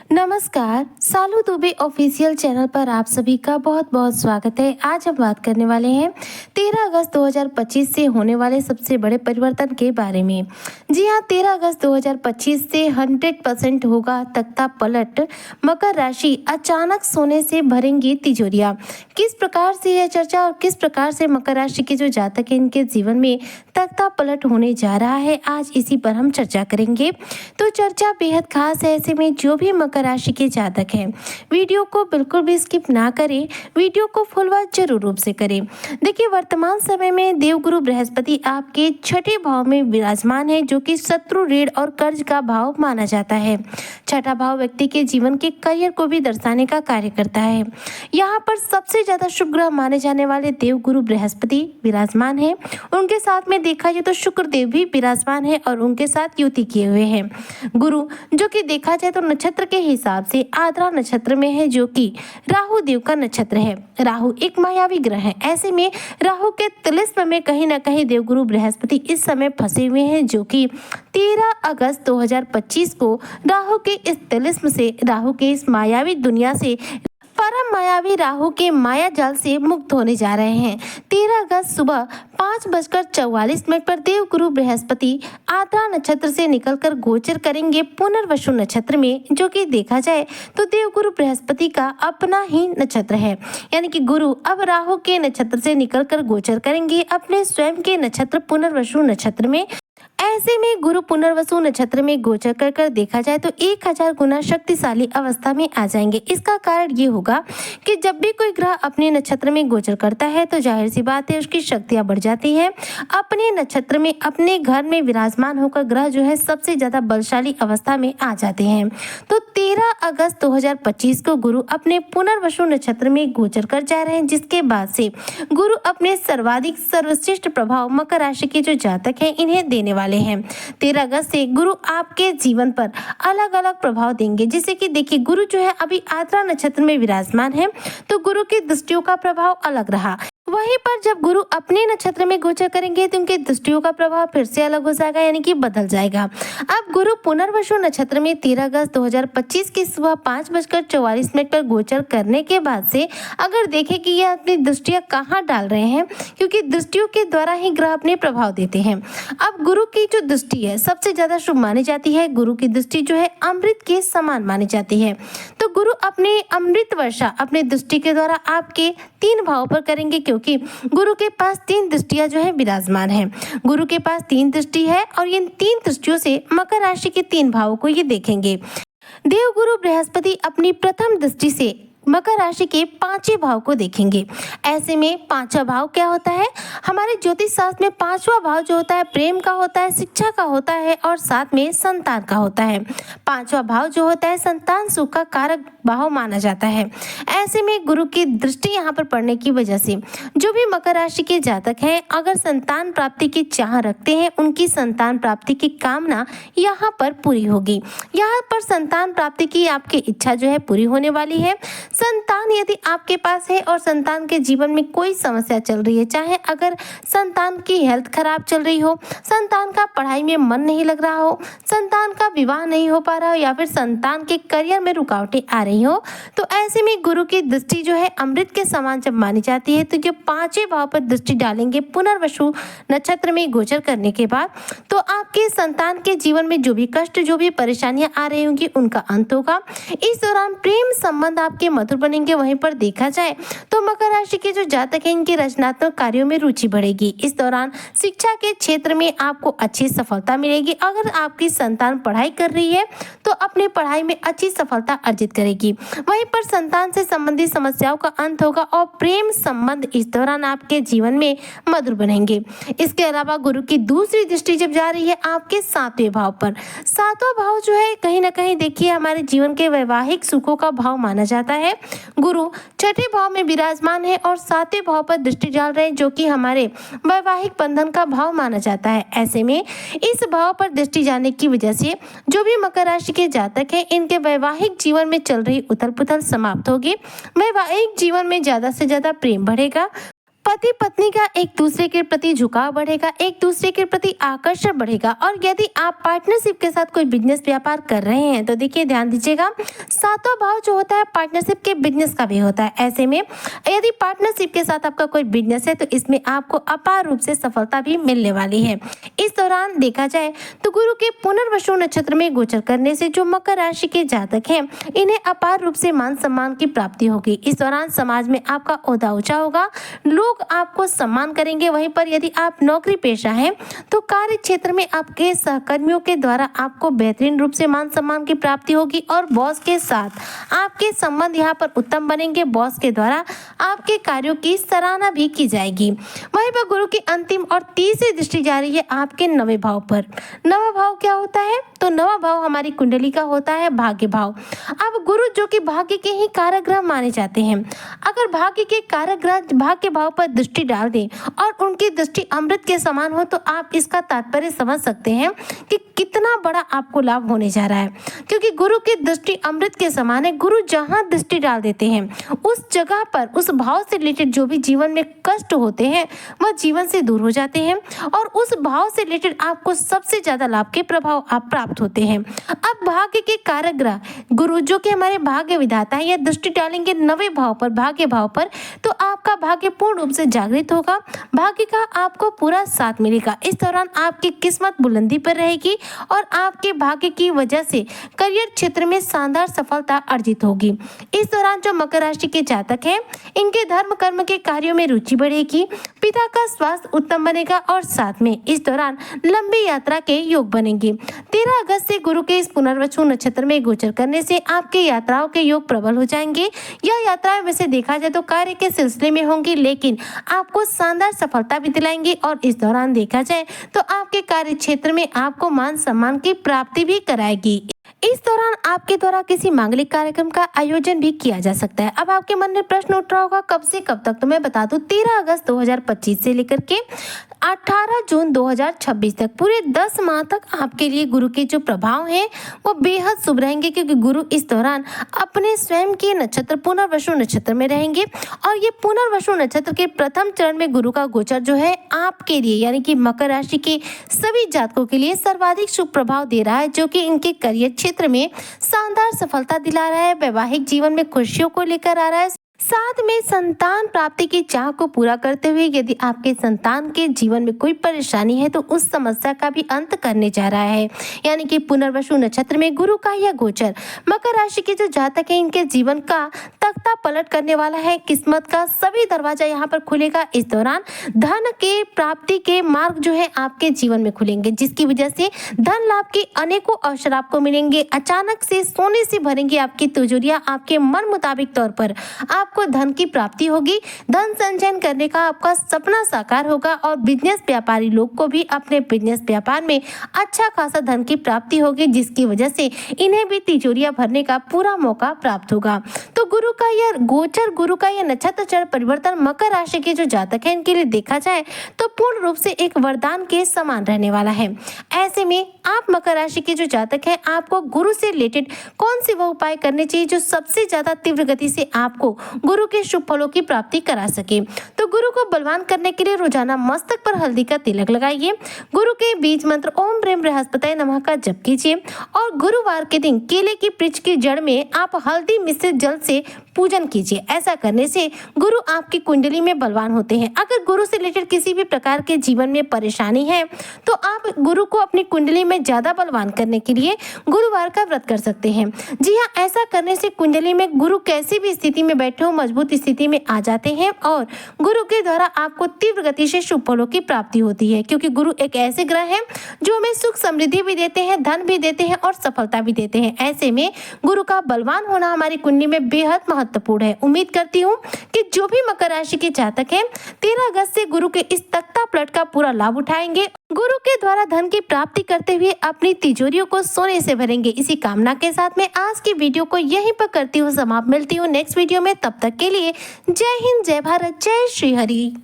नमस्कार, सालू Dubey official channel पर आप सभी का बहुत बहुत स्वागत है। आज हम बात करने वाले हैं 13 अगस्त 2025 से होने वाले सबसे बड़े परिवर्तन के बारे में। जी हाँ, 13 अगस्त 2025 से 100% होगा तख्ता पलट। मकर राशि अचानक सोने से भरेंगी तिजोरियां। किस प्रकार से यह चर्चा और किस प्रकार से मकर राशि के जो जातक हैं इनके जीवन में तख्ता पलट होने जा रहा है, आज इसी पर हम चर्चा करेंगे। तो चर्चा बेहद खास है, ऐसे में जो भी मकर राशि के जातक हैं वीडियो को बिल्कुल भी स्किप ना करें, वीडियो को फुल वॉच जरूर रूप से करें। देखिए, वर्तमान समय में देवगुरु बृहस्पति आपके छठे भाव में विराजमान है, जो कि शत्रु, ऋण और कर्ज का भाव माना जाता है। छठा भाव व्यक्ति के जीवन के करियर को भी दर्शाने का कार्य करता है। यहाँ पर सबसे ज्यादा शुभ ग्रह माने जाने वाले देवगुरु बृहस्पति विराजमान है। उनके साथ में देखा जाए तो शुक्र देव भी विराजमान है और उनके साथ युति किए हुए हैं। गुरु जो कि देखा जाए तो नक्षत्र के हिसाब से आद्रा नक्षत्र में है, जो कि राहु देव का नक्षत्र है। राहु एक मायावी ग्रह है। ऐसे में राहु के तिलिस्म में कहीं ना कहीं देवगुरु बृहस्पति इस समय फंसे हुए हैं, जो कि 13 अगस्त 2025 को राहु के इस तिलिस्म से, राहु के इस मायावी दुनिया से, परम मायावी राहु के माया जाल से मुक्त होने जा रहे हैं। 13 अगस्त सुबह 5:44 पर देवगुरु बृहस्पति आद्रा नक्षत्र से निकलकर गोचर करेंगे पुनर्वसु नक्षत्र में, जो कि देखा जाए तो देवगुरु बृहस्पति का अपना ही नक्षत्र है। यानी कि गुरु अब राहु के नक्षत्र से निकलकर गोचर करेंगे अपने स्वयं के नक्षत्र पुनर्वसु नक्षत्र में। ऐसे में गुरु पुनर्वसु नक्षत्र में गोचर कर देखा जाए तो 1000 गुना शक्तिशाली अवस्था में आ जाएंगे। इसका कारण ये होगा कि जब भी कोई ग्रह अपने नक्षत्र में गोचर करता है तो जाहिर सी बात है उसकी शक्तियां बढ़ जाती हैं। अपने नक्षत्र में, अपने घर में विराजमान होकर ग्रह जो है सबसे ज्यादा बलशाली अवस्था में आ जाते हैं। तो 13 अगस्त 2025 को गुरु अपने पुनर्वसु नक्षत्र में गोचर कर जा रहे हैं, जिसके बाद से गुरु अपने सर्वाधिक सर्वश्रेष्ठ प्रभाव मकर राशि के जो जातक हैं इन्हें देने वाले हैं। 13 अगस्त से गुरु आपके जीवन पर अलग अलग प्रभाव देंगे। जैसे कि देखिए, गुरु जो है अभी आद्रा नक्षत्र में विराजमान है, तो गुरु की दृष्टियों का प्रभाव अलग रहा। वहीं पर जब गुरु अपने नक्षत्र में गोचर करेंगे तो उनके दृष्टियों का प्रभाव फिर से अलग हो जाएगा, यानी कि बदल जाएगा। अब गुरु पुनर्वसु नक्षत्र में 13 अगस्त 2025 की सुबह 5:44 पर गोचर करने के बाद से अगर देखें कि यह अपनी दृष्टियां कहाँ डाल रहे हैं, क्योंकि दृष्टियों के द्वारा ही ग्रह अपने प्रभाव देते हैं। अब गुरु की जो दृष्टि है सबसे ज्यादा शुभ मानी जाती है। गुरु की दृष्टि जो है अमृत के समान मानी जाती है। तो गुरु अपने अमृत वर्षा अपने दृष्टि के द्वारा आपके 3 भाव पर करेंगे, क्योंकि गुरु के पास 3 दृष्टियां जो है विराजमान है। गुरु के पास 3 दृष्टि है और इन 3 दृष्टियों से मकर राशि के 3 भावों को ये देखेंगे। देवगुरु बृहस्पति अपनी प्रथम दृष्टि से मकर राशि के 5वें भाव को देखेंगे। ऐसे में 5वां भाव क्या होता है? हमारे ज्योतिष शास्त्र में 5वां भाव जो होता है प्रेम का होता है, शिक्षा का होता है और साथ में संतान का होता है। 5वां भाव जो होता है संतान सुख का कारक भाव माना जाता है। ऐसे में गुरु की दृष्टि यहाँ पर पड़ने की वजह से जो भी मकर राशि के जातक हैं अगर संतान प्राप्ति की चाह रखते हैं, उनकी संतान प्राप्ति की कामना यहाँ पर पूरी होगी। यहाँ पर संतान प्राप्ति की आपकी इच्छा जो है पूरी होने वाली है। संतान यदि आपके पास है और संतान के जीवन में कोई समस्या चल रही है, चाहे अगर संतान की हेल्थ खराब चल रही हो, संतान का पढ़ाई में मन नहीं लग रहा हो, संतान का विवाह नहीं हो पा रहा हो या फिर संतान के करियर में रुकावटें आ रही हो, तो ऐसे में गुरु की दृष्टि जो है अमृत के समान जब मानी जाती है, तो जो 5वें भाव पर दृष्टि डालेंगे पुनर्वसु नक्षत्र में गोचर करने के बाद, तो आपके संतान के जीवन में जो भी कष्ट, जो भी परेशानियां आ रही होंगी उनका अंत होगा। इस दौरान प्रेम संबंध आपके मधुर बनेंगे। वहीं पर देखा जाए तो मकर राशि के जो जातक हैं इनके रचनात्मक कार्यों में रुचि बढ़ेगी। इस दौरान शिक्षा के क्षेत्र में आपको अच्छी सफलता मिलेगी। अगर आपकी संतान पढ़ाई कर रही है तो अपनी पढ़ाई में अच्छी सफलता अर्जित करेगी। वहीं पर संतान से संबंधित समस्याओं का अंत होगा और प्रेम संबंध इस दौरान आपके जीवन में मधुर बनेंगे। इसके अलावा गुरु की दूसरी दृष्टि जब जा रही है आपके 7वें भाव पर, 7वां भाव जो है कहीं ना कहीं देखिए हमारे जीवन के वैवाहिक सुखों का भाव माना जाता है। गुरु छठे भाव में विराजमान है और 7वें भाव पर दृष्टि डाल रहे हैं, जो कि हमारे वैवाहिक बंधन का भाव माना जाता है। ऐसे में इस भाव पर दृष्टि जाने की वजह से जो भी मकर राशि के जातक हैं इनके वैवाहिक जीवन में चल रही उथल पुथल समाप्त होगी। वैवाहिक जीवन में ज्यादा से ज्यादा प्रेम बढ़ेगा। पति पत्नी का एक दूसरे के प्रति झुकाव बढ़ेगा, एक दूसरे के प्रति आकर्षण बढ़ेगा। और यदि आप पार्टनरशिप के साथ कोई बिजनेस व्यापार कर रहे हैं तो देखिए ध्यान दीजिएगा, सातवां भाव जो होता है पार्टनरशिप के बिजनेस का भी होता है। ऐसे में यदि पार्टनरशिप के साथ आपका कोई बिजनेस है तो इसमें आपको अपार रूप से सफलता भी मिलने वाली है। इस दौरान देखा जाए तो गुरु के पुनर्वसु नक्षत्र में गोचर करने से जो मकर राशि के जातक हैं इन्हें अपार रूप से मान सम्मान की प्राप्ति होगी। इस दौरान समाज में आपका ओहदा ऊंचा होगा, लोग आपको सम्मान करेंगे। वहीं पर यदि आप नौकरी पेशा हैं तो कार्य क्षेत्र में आपके सहकर्मियों के द्वारा आपको बेहतरीन रूप से मान सम्मान की प्राप्ति होगी और बॉस के साथ आपके संबंध यहाँ पर उत्तम बनेंगे। बॉस के द्वारा आपके कार्यों की सराहना भी की जाएगी। वहीं पर गुरु की अंतिम और तीसरी दृष्टि जा रही है आपके नवे भाव पर। नवा भाव क्या होता है? तो नवा भाव हमारी कुंडली का होता है भाग्य भाव। अब गुरु जो कि भाग्य के ही कारक माने जाते हैं, अगर भाग्य के कारक भाग्य भाव पर दृष्टि डाल दें और उनकी दृष्टि अमृत के समान हो तो आप इसका तात्पर्य समझ सकते हैं कि कितना बड़ा आपको लाभ होने जा रहा है, क्योंकि गुरु की दृष्टि अमृत के समान है। गुरु जहां दृष्टि डाल देते हैं उस जगह पर उस भाव से रिलेटेड जो भी जीवन में कष्ट होते हैं वह जीवन से दूर हो जाते हैं और उस भाव से रिलेटेड आपको सबसे ज्यादा लाभ के प्रभाव आप प्राप्त होते हैं। अब भाग्य के कारक ग्रह गुरु जो कि हमारे भाग्य विधाता है, यह दृष्टि डालेंगे नवे भाव पर, भाग्य भाव पर, तो आपका भाग्य पूर्ण रूप से जागृत होगा, भाग्य का आपको पूरा साथ मिलेगा। इस दौरान आपकी किस्मत बुलंदी पर रहेगी और आपके भाग्य की वजह से करियर क्षेत्र में शानदार सफलता अर्जित होगी। इस दौरान जो मकर राशि के जातक हैं इनके धर्म कर्म के कार्यों में रुचि बढ़ेगी, पिता का स्वास्थ्य उत्तम बनेगा और साथ में इस दौरान लंबी यात्रा के योग बनेंगे। 13 अगस्त से गुरु के इस पुनर्वसु नक्षत्र में गोचर करने से आपके यात्राओं के योग प्रबल हो जाएंगे। यह यात्राएं वैसे देखा जाए तो कार्य के सिलसिले में होंगी, लेकिन आपको शानदार सफलता भी दिलाएंगे और इस दौरान देखा जाए तो आपके कार्य क्षेत्र में आपको मान सम्मान की प्राप्ति भी कराएगी। इस दौरान आपके द्वारा किसी मांगलिक कार्यक्रम का आयोजन भी किया जा सकता है। अब आपके मन में प्रश्न उठ रहा होगा कब से कब तक, तो मैं बता दूं 13 अगस्त 2025 से लेकर के 18 जून 2026 तक पूरे 10 माह तक आपके लिए गुरु के जो प्रभाव हैं वो बेहद शुभ रहेंगे, क्योंकि गुरु इस दौरान अपने स्वयं के नक्षत्र पुनर्वसु नक्षत्र में रहेंगे और ये पुनर्वसु नक्षत्र के प्रथम चरण में गुरु का गोचर जो है आपके लिए यानी कि मकर राशि के सभी जातकों के लिए सर्वाधिक शुभ प्रभाव दे रहा है, जो कि इनके करियर क्षेत्र में शानदार सफलता दिला रहा है, वैवाहिक जीवन में खुशियों को लेकर आ रहा है, साथ में संतान प्राप्ति की चाह को पूरा करते हुए यदि आपके संतान के जीवन में कोई परेशानी है तो उस समस्या का भी अंत करने जा रहा है। यानी कि पुनर्वसु नक्षत्र में गुरु का यह गोचर मकर राशि के जो जातक है इनके जीवन का तख्ता पलट करने वाला है। किस्मत का सभी दरवाजा यहाँ पर खुलेगा। इस दौरान धन के प्राप्ति के मार्ग जो है आपके जीवन में खुलेंगे, जिसकी वजह से धन लाभ के अनेकों अवसर आपको मिलेंगे। अचानक से सोने से भरेंगे आपकी तिजोरियां, आपके मन मुताबिक तौर पर आपको धन की प्राप्ति होगी। धन संचयन करने का आपका सपना साकार होगा और बिजनेस व्यापारी लोग को भी अपने बिजनेस व्यापार में अच्छा खासा धन की प्राप्ति होगी, जिसकी वजह से इन्हें भी तिजोरियां भरने का पूरा मौका प्राप्त होगा। तो गुरु का यह गोचर, गुरु का यह नक्षत्र चरण परिवर्तन मकर राशि के जो जातक है इनके लिए देखा जाए तो पूर्ण रूप से एक वरदान के समान रहने वाला है। ऐसे में आप मकर राशि के जो जातक है आपको गुरु से रिलेटेड कौन से वो उपाय करने चाहिए जो सबसे ज्यादा तीव्र गति से आपको गुरु के शुभ फलों की प्राप्ति करा सके। तो गुरु को बलवान करने के लिए रोजाना मस्तक पर हल्दी का तिलक लगाइए, गुरु के बीज मंत्र ओम ब्रह्म बृहस्पति नमः का जप कीजिए और गुरुवार के दिन केले की वृक्ष की जड़ में आप हल्दी मिश्रित जल से पूजन कीजिए। ऐसा करने से गुरु आपकी कुंडली में बलवान होते हैं। अगर गुरु से रिलेटेड किसी भी प्रकार के जीवन में परेशानी है तो आप गुरु को अपनी कुंडली में ज्यादा बलवान करने के लिए गुरुवार का व्रत कर सकते हैं। जी हाँ, ऐसा करने से कुंडली में गुरु कैसी भी स्थिति में बैठे हो मजबूत स्थिति में आ जाते हैं और गुरु के द्वारा आपको तीव्र गति से शुभ फलों की प्राप्ति होती है, क्योंकि गुरु एक ऐसे ग्रह हैं जो हमें सुख समृद्धि भी देते हैं, धन भी देते हैं और सफलता भी देते हैं। ऐसे में गुरु का बलवान होना हमारी कुंडली में बेहद महत्वपूर्ण है। उम्मीद करती हूँ कि जो भी मकर राशि के जातक हैं 13 अगस्त से गुरु के इस तख्ता पलट का पूरा लाभ उठाएंगे, गुरु के द्वारा धन की प्राप्ति करते हुए अपनी तिजोरियों को सोने से भरेंगे। इसी कामना के साथ मैं आज की वीडियो को यहीं पर करती हूँ समाप्त। मिलती हूँ नेक्स्ट वीडियो में, तब तक के लिए जय हिंद, जय भारत, जय श्री हरि।